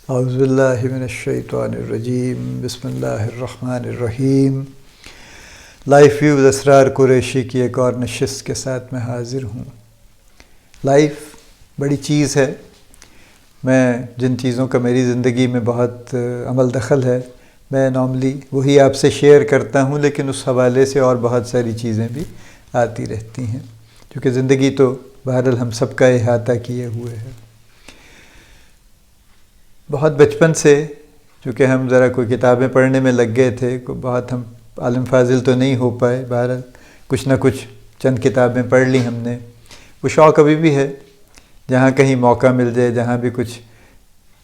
اعوذ باللہ من الشیطان الرجیم بسم اللہ الرحمن الرحیم۔ لائف ویوز اسرار قریشی کی ایک اور نشست کے ساتھ میں حاضر ہوں۔ لائف بڑی چیز ہے۔ میں جن چیزوں کا میری زندگی میں بہت عمل دخل ہے، میں نارملی وہی آپ سے شیئر کرتا ہوں، لیکن اس حوالے سے اور بہت ساری چیزیں بھی آتی رہتی ہیں، کیونکہ زندگی تو بہرحال ہم سب کا احاطہ کیے ہوئے ہے۔ بہت بچپن سے چونکہ ہم ذرا کوئی کتابیں پڑھنے میں لگ گئے تھے، بہت ہم عالم فاضل تو نہیں ہو پائے، بہرحال کچھ نہ کچھ چند کتابیں پڑھ لی ہم نے۔ وہ شوق ابھی بھی ہے، جہاں کہیں موقع مل جائے، جہاں بھی کچھ،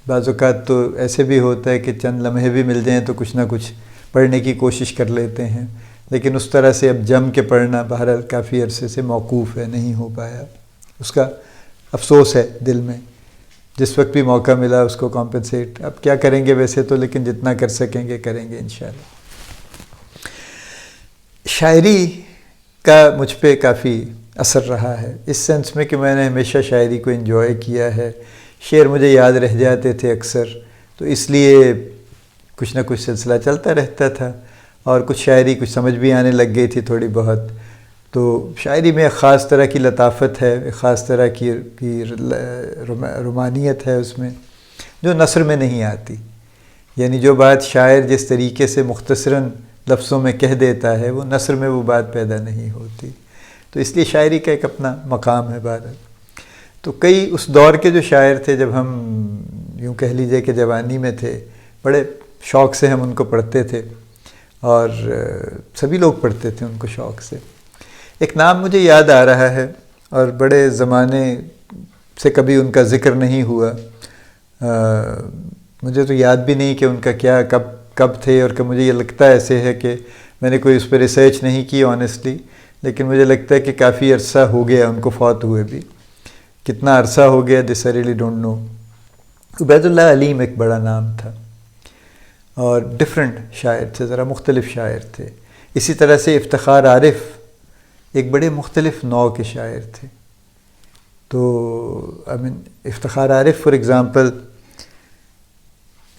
بعض اوقات تو ایسے بھی ہوتا ہے کہ چند لمحے بھی مل جائیں تو کچھ نہ کچھ پڑھنے کی کوشش کر لیتے ہیں، لیکن اس طرح سے اب جم کے پڑھنا بہرحال کافی عرصے سے موقوف ہے، نہیں ہو پایا۔ اس کا افسوس ہے دل میں، جس وقت بھی موقع ملا اس کو کمپنسیٹ اب کیا کریں گے ویسے تو، لیکن جتنا کر سکیں گے کریں گے انشاءاللہ۔ شاعری کا مجھ پہ کافی اثر رہا ہے، اس سینس میں کہ میں نے ہمیشہ شاعری کو انجوائے کیا ہے، شعر مجھے یاد رہ جاتے تھے اکثر، تو اس لیے کچھ نہ کچھ سلسلہ چلتا رہتا تھا، اور کچھ شاعری کچھ سمجھ بھی آنے لگ گئی تھی تھوڑی بہت۔ تو شاعری میں ایک خاص طرح کی لطافت ہے، ایک خاص طرح کی رومانیت ہے اس میں، جو نثر میں نہیں آتی۔ یعنی جو بات شاعر جس طریقے سے مختصراً لفظوں میں کہہ دیتا ہے، وہ نثر میں وہ بات پیدا نہیں ہوتی، تو اس لیے شاعری کا ایک اپنا مقام ہے بہرحال۔ تو کئی اس دور کے جو شاعر تھے، جب ہم یوں کہہ لیجئے کہ جوانی میں تھے، بڑے شوق سے ہم ان کو پڑھتے تھے، اور سبھی لوگ پڑھتے تھے ان کو شوق سے۔ ایک نام مجھے یاد آ رہا ہے، اور بڑے زمانے سے کبھی ان کا ذکر نہیں ہوا، مجھے تو یاد بھی نہیں کہ ان کا کیا کب تھے، اور کہ مجھے یہ لگتا ایسے ہے کہ میں نے کوئی اس پہ ریسرچ نہیں کی آنیسٹلی، لیکن مجھے لگتا ہے کہ کافی عرصہ ہو گیا ان کو فوت ہوئے بھی۔ کتنا عرصہ ہو گیا this I really don't know. Obaidullah Aleem ایک بڑا نام تھا، اور ڈیفرنٹ شاعر تھے، ذرا مختلف شاعر تھے۔ اسی طرح سے افتخار عارف ایک بڑے مختلف نوع کے شاعر تھے۔ تو افتخار عارف فار ایگزامپل،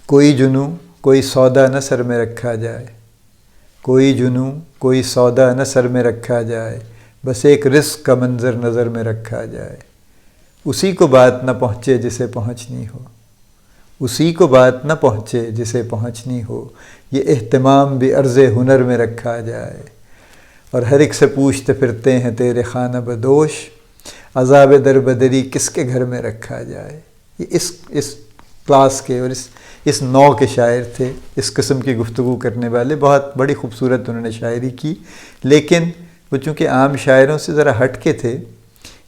کوئی جنوں کوئی سودا نہ سر میں رکھا جائے، کوئی جنوں کوئی سودا نہ سر میں رکھا جائے، بس ایک رزق کا منظر نظر میں رکھا جائے، اسی کو بات نہ پہنچے جسے پہنچنی ہو، اسی کو بات نہ پہنچے جسے پہنچنی ہو، یہ اہتمام بھی عرض ہنر میں رکھا جائے، اور ہر ایک سے پوچھتے پھرتے ہیں تیرے خانہ بدوش، عذاب در بدری کس کے گھر میں رکھا جائے۔ یہ اس کلاس کے اور اس نوع کے شاعر تھے، اس قسم کی گفتگو کرنے والے، بہت بڑی خوبصورت انہوں نے شاعری کی، لیکن وہ چونکہ عام شاعروں سے ذرا ہٹ کے تھے،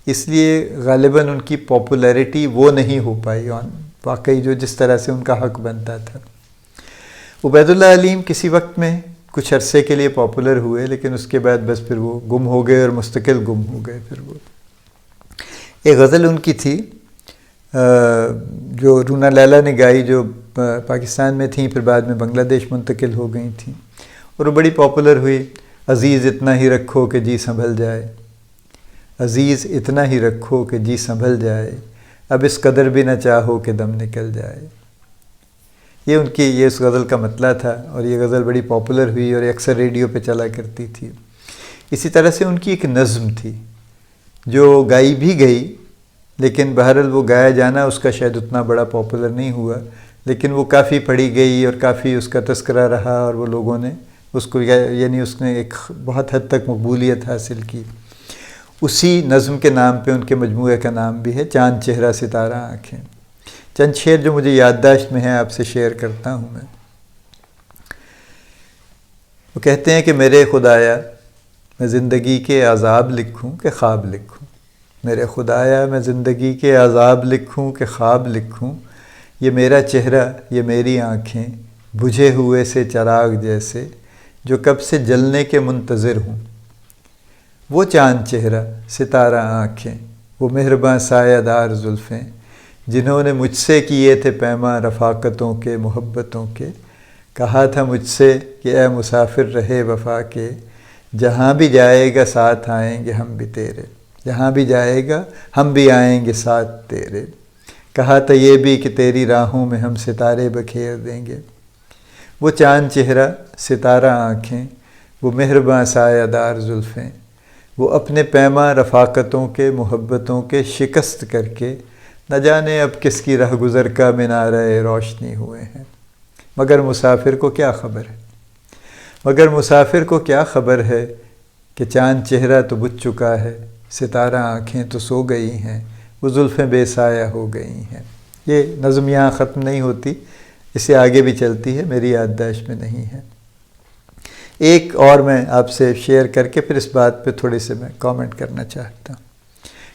اس لیے غالباً ان کی پاپولیرٹی وہ نہیں ہو پائی واقعی جو جس طرح سے ان کا حق بنتا تھا۔ عبید اللہ علیم کسی وقت میں کچھ عرصے کے لیے پاپولر ہوئے، لیکن اس کے بعد بس پھر وہ گم ہو گئے، اور مستقل گم ہو گئے۔ پھر وہ ایک غزل ان کی تھی جو رونا لیلا نے گائی، جو پاکستان میں تھیں، پھر بعد میں بنگلہ دیش منتقل ہو گئی تھیں، اور وہ بڑی پاپولر ہوئی۔ عزیز اتنا ہی رکھو کہ جی سنبھل جائے، عزیز اتنا ہی رکھو کہ جی سنبھل جائے، اب اس قدر بھی نہ چاہو کہ دم نکل جائے۔ یہ اس غزل کا مطلع تھا، اور یہ غزل بڑی پاپولر ہوئی اور اکثر ریڈیو پہ چلا کرتی تھی۔ اسی طرح سے ان کی ایک نظم تھی جو گائی بھی گئی، لیکن بہرحال وہ گایا جانا اس کا شاید اتنا بڑا پاپولر نہیں ہوا، لیکن وہ کافی پڑھی گئی اور کافی اس کا تذکرہ رہا، اور وہ لوگوں نے اس کو، یعنی اس نے ایک بہت حد تک مقبولیت حاصل کی۔ اسی نظم کے نام پہ ان کے مجموعے کا نام بھی ہے چاند چہرہ ستارہ آنکھیں۔ چند شعر جو مجھے یادداشت میں ہیں آپ سے شیئر کرتا ہوں میں۔ وہ کہتے ہیں کہ میرے خدایا میں زندگی کے عذاب لکھوں کہ خواب لکھوں، میرے خدایا میں زندگی کے عذاب لکھوں کہ خواب لکھوں، یہ میرا چہرہ یہ میری آنکھیں بجھے ہوئے سے چراغ جیسے جو کب سے جلنے کے منتظر ہوں، وہ چاند چہرہ ستارہ آنکھیں، وہ مہرباں سایہ دار زلفیں، جنہوں نے مجھ سے کیے تھے پیماں رفاقتوں کے محبتوں کے، کہا تھا مجھ سے کہ اے مسافر رہے وفا کے، جہاں بھی جائے گا ساتھ آئیں گے ہم بھی تیرے، جہاں بھی جائے گا ہم بھی آئیں گے ساتھ تیرے، کہا تھا یہ بھی کہ تیری راہوں میں ہم ستارے بکھیر دیں گے۔ وہ چاند چہرہ، ستارہ آنکھیں، وہ مہرباں سایہ دار زلفیں، وہ اپنے پیما رفاقتوں کے، محبتوں کے شکست کر کے نہ جانے اب کس کی رہ گزر کا منارہ روشنی ہوئے ہیں۔ مگر مسافر کو کیا خبر ہے، مگر مسافر کو کیا خبر ہے کہ چاند چہرہ تو بجھ چکا ہے، ستارہ آنکھیں تو سو گئی ہیں، وہ زلفیں بے سایہ ہو گئی ہیں۔ یہ نظم یہاں ختم نہیں ہوتی، اسے آگے بھی چلتی ہے، میری یادداشت میں نہیں ہے۔ ایک اور میں آپ سے شیئر کر کے پھر اس بات پہ تھوڑے سے میں کامنٹ کرنا چاہتا ہوں۔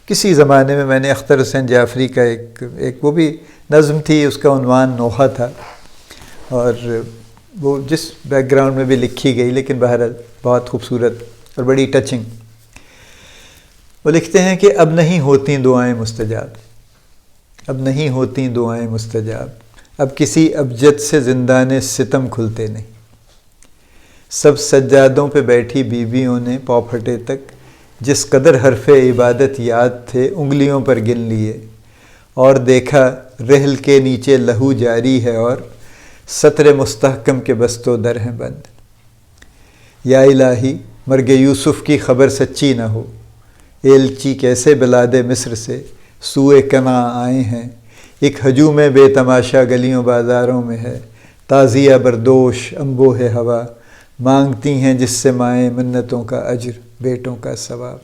کسی زمانے میں نے اختر حسین جعفری کا ایک وہ بھی نظم تھی، اس کا عنوان نوحہ تھا، اور وہ جس بیک گراؤنڈ میں بھی لکھی گئی، لیکن بہرحال بہت خوبصورت اور بڑی ٹچنگ۔ وہ لکھتے ہیں کہ اب نہیں ہوتی دعائیں مستجاب، اب نہیں ہوتی دعائیں مستجاب، اب کسی ابجد سے زندان ستم کھلتے نہیں۔ سب سجادوں پہ بیٹھی بیویوں نے پاؤ پھٹے تک جس قدر حرف عبادت یاد تھے انگلیوں پر گن لیے، اور دیکھا رحل کے نیچے لہو جاری ہے اور سطر مستحکم کے بست و در ہیں بند۔ یا الہی مرگ یوسف کی خبر سچی نہ ہو، ایلچی کیسے بلاد مصر سے سوئے کناں آئے ہیں، ایک ہجوم بے تماشا گلیوں بازاروں میں ہے، تازیہ بردوش انبوہ ہوا مانگتی ہیں جس سے مائیں منتوں کا اجر، بیٹوں کا ثواب۔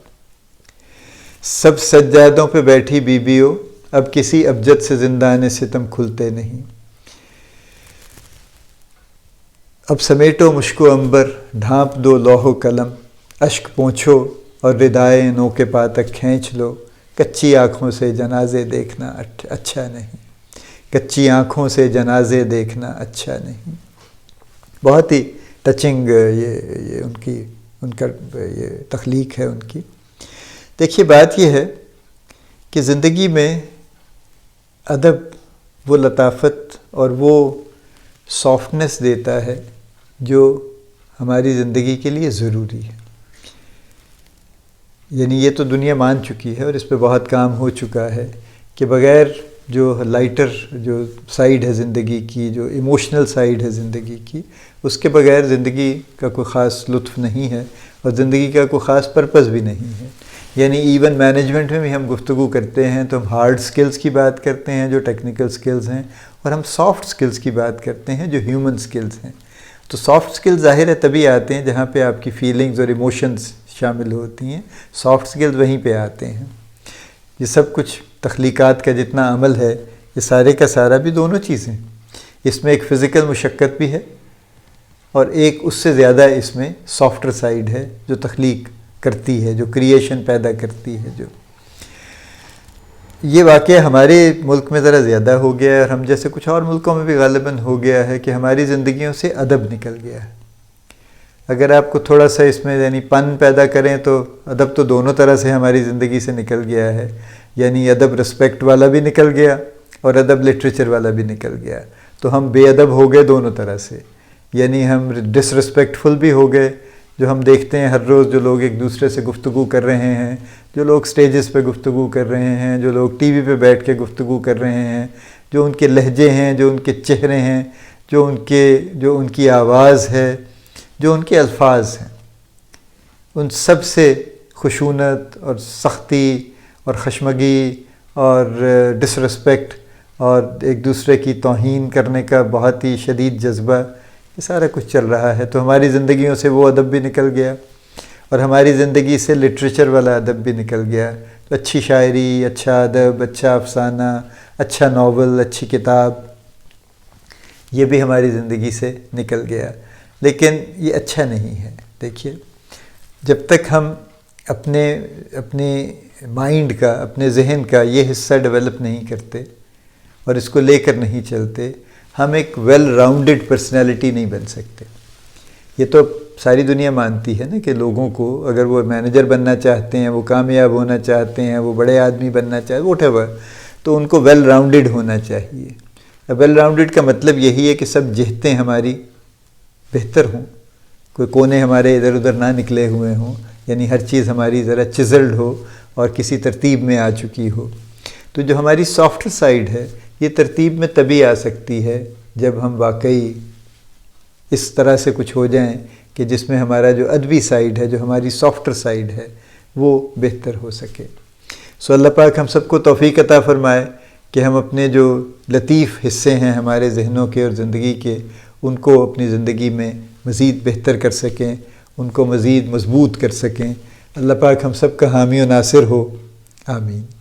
سب سجادوں پہ بیٹھی بیویوں، اب کسی ابجد سے زندان ستم کھلتے نہیں۔ اب سمیٹو مشک و عنبر، ڈھانپ دو لوح و قلم، اشک پونچھو اور ردائے نو کے پا تک کھینچ لو، کچی آنکھوں سے جنازے دیکھنا اچھا نہیں، کچی آنکھوں سے جنازے دیکھنا اچھا نہیں۔ بہت ہی ٹچنگ یہ ان کا یہ تخلیق ہے ان کی۔ دیکھیے بات یہ ہے کہ زندگی میں ادب وہ لطافت اور وہ سافٹنس دیتا ہے جو ہماری زندگی کے لیے ضروری ہے۔ یعنی یہ تو دنیا مان چکی ہے اور اس پہ بہت کام ہو چکا ہے کہ بغیر جو لائٹر جو سائیڈ ہے زندگی کی، جو ایموشنل سائیڈ ہے زندگی کی، اس کے بغیر زندگی کا کوئی خاص لطف نہیں ہے اور زندگی کا کوئی خاص پرپس بھی نہیں ہے۔ یعنی ایون مینجمنٹ میں بھی ہم گفتگو کرتے ہیں تو ہم ہارڈ سکلز کی بات کرتے ہیں جو ٹیکنیکل سکلز ہیں، اور ہم سافٹ سکلز کی بات کرتے ہیں جو ہیومن سکلز ہیں۔ تو سافٹ سکلز ظاہر ہے تبھی آتے ہیں جہاں پہ آپ کی فیلنگز اور ایموشنز شامل ہوتی ہیں، سافٹ سکلز وہیں پہ آتے ہیں۔ یہ سب کچھ تخلیقات کا جتنا عمل ہے یہ سارے کا سارا بھی دونوں چیزیں، اس میں ایک فزیکل مشقت بھی ہے اور ایک اس سے زیادہ اس میں سافٹر سائیڈ ہے جو تخلیق کرتی ہے، جو کریشن پیدا کرتی ہے۔ جو یہ واقعہ ہمارے ملک میں ذرا زیادہ ہو گیا ہے اور ہم جیسے کچھ اور ملکوں میں بھی غالباً ہو گیا ہے کہ ہماری زندگیوں سے ادب نکل گیا ہے۔ اگر آپ کو تھوڑا سا اس میں یعنی پن پیدا کریں تو ادب تو دونوں طرح سے ہماری زندگی سے نکل گیا ہے، یعنی ادب رسپیکٹ والا بھی نکل گیا اور ادب لٹریچر والا بھی نکل گیا، تو ہم بے ادب ہو گئے دونوں طرح سے، یعنی ہم ڈس رسپیکٹفل بھی ہو گئے، جو ہم دیکھتے ہیں ہر روز جو لوگ ایک دوسرے سے گفتگو کر رہے ہیں، جو لوگ سٹیجز پہ گفتگو کر رہے ہیں، جو لوگ ٹی وی پہ بیٹھ کے گفتگو کر رہے ہیں، جو ان کے لہجے ہیں، جو ان کے چہرے ہیں، جو ان کی آواز ہے، جو ان کے الفاظ ہیں، ان سب سے خشونت اور سختی اور خشمگی اور ڈس رسپیکٹ اور ایک دوسرے کی توہین کرنے کا بہت ہی شدید جذبہ، یہ سارا کچھ چل رہا ہے۔ تو ہماری زندگیوں سے وہ ادب بھی نکل گیا اور ہماری زندگی سے لٹریچر والا ادب بھی نکل گیا۔ تو اچھی شاعری، اچھا ادب، اچھا افسانہ، اچھا ناول، اچھی کتاب، یہ بھی ہماری زندگی سے نکل گیا، لیکن یہ اچھا نہیں ہے۔ دیکھیے جب تک ہم اپنے مائنڈ کا، اپنے ذہن کا یہ حصہ ڈیولپ نہیں کرتے اور اس کو لے کر نہیں چلتے، ہم ایک ویل راؤنڈڈ پرسنالٹی نہیں بن سکتے۔ یہ تو ساری دنیا مانتی ہے نا کہ لوگوں کو اگر وہ مینیجر بننا چاہتے ہیں، وہ کامیاب ہونا چاہتے ہیں، وہ بڑے آدمی بننا چاہتے ہیں، واٹ ایور، تو ان کو ویل راؤنڈڈ ہونا چاہیے۔ ویل راؤنڈڈ کا مطلب یہی ہے کہ سب جہتیں ہماری بہتر ہوں، کوئی کونے ہمارے ادھر ادھر نہ نکلے ہوئے ہوں، یعنی ہر چیز ہماری ذرا چزلڈ ہو اور کسی ترتیب میں آ چکی ہو۔ تو جو ہماری سافٹ سائیڈ ہے یہ ترتیب میں تبھی آ سکتی ہے جب ہم واقعی اس طرح سے کچھ ہو جائیں کہ جس میں ہمارا جو ادبی سائیڈ ہے، جو ہماری سافٹر سائیڈ ہے، وہ بہتر ہو سکے۔ سو اللہ پاک ہم سب کو توفیق عطا فرمائے کہ ہم اپنے جو لطیف حصے ہیں ہمارے ذہنوں کے اور زندگی کے، ان کو اپنی زندگی میں مزید بہتر کر سکیں، ان کو مزید مضبوط کر سکیں۔ اللہ پاک ہم سب کا حامی و ناصر ہو، آمین۔